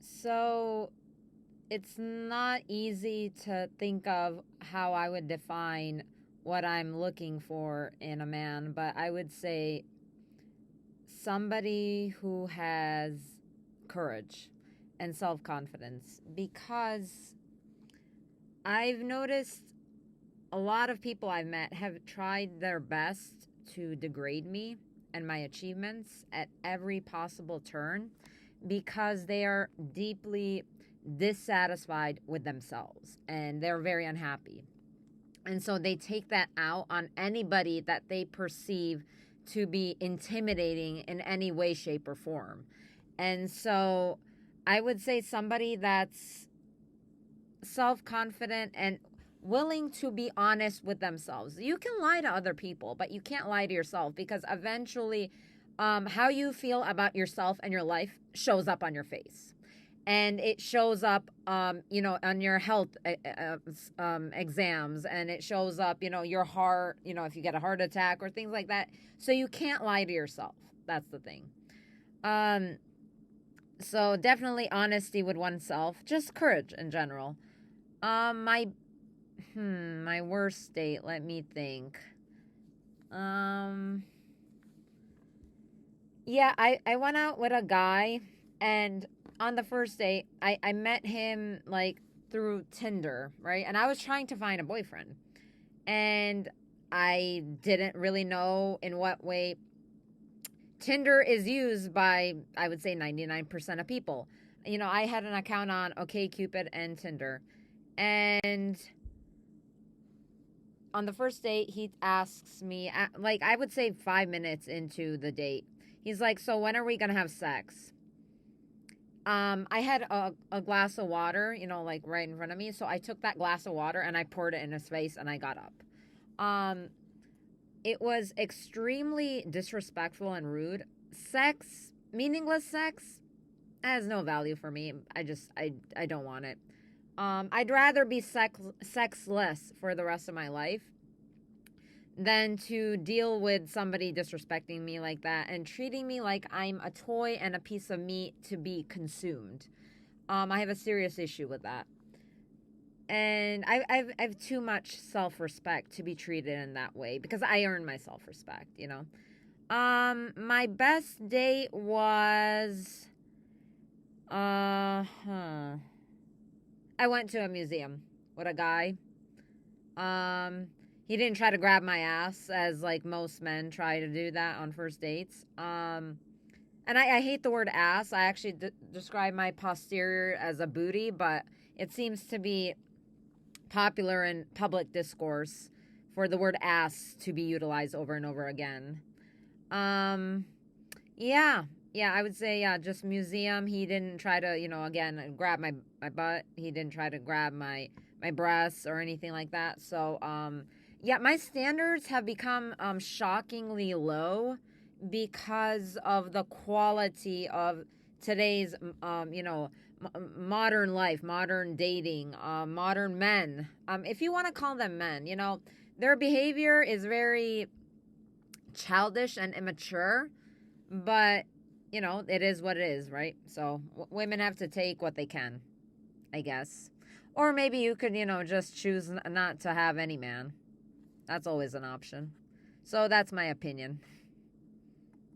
So it's not easy to think of how I would define what I'm looking for in a man, but I would say somebody who has courage and self-confidence, because I've noticed a lot of people I've met have tried their best to degrade me and my achievements at every possible turn because they are deeply dissatisfied with themselves and they're very unhappy. And so they take that out on anybody that they perceive to be intimidating in any way, shape, or form. And so I would say somebody that's self-confident and willing to be honest with themselves. You can lie to other people, but you can't lie to yourself, because eventually how you feel about yourself and your life shows up on your face. And it shows up, on your health exams, and it shows up, your heart, if you get a heart attack or things like that. So you can't lie to yourself. That's the thing. So definitely honesty with oneself, just courage in general. My worst state, let me think. Yeah, I went out with a guy, and on the first date, I met him like through Tinder, right? And I was trying to find a boyfriend. And I didn't really know in what way Tinder is used by, I would say, 99% of people. I had an account on OkCupid and Tinder. And on the first date, he asks me, like, I would say 5 minutes into the date, he's like, so when are we going to have sex? I had a glass of water, like right in front of me. So I took that glass of water and I poured it in his face and I got up. It was extremely disrespectful and rude. Sex, meaningless sex, has no value for me. I don't want it. I'd rather be sexless for the rest of my life than to deal with somebody disrespecting me like that and treating me like I'm a toy and a piece of meat to be consumed. I have a serious issue with that. And I've too much self-respect to be treated in that way, because I earn my self-respect, My best date was, I went to a museum with a guy. He didn't try to grab my ass as like most men try to do that on first dates. And I hate the word ass. I actually describe my posterior as a booty, but it seems to be popular in public discourse for the word ass to be utilized over and over again. Yeah, I would say, just museum. He didn't try to, again, grab my butt. He didn't try to grab my breasts or anything like that. So, yeah, my standards have become shockingly low because of the quality of today's, modern life, modern dating, modern men. If you want to call them men, their behavior is very childish and immature, but, it is what it is, right? So women have to take what they can, I guess. Or maybe you could, just choose not to have any man. That's always an option. So that's my opinion.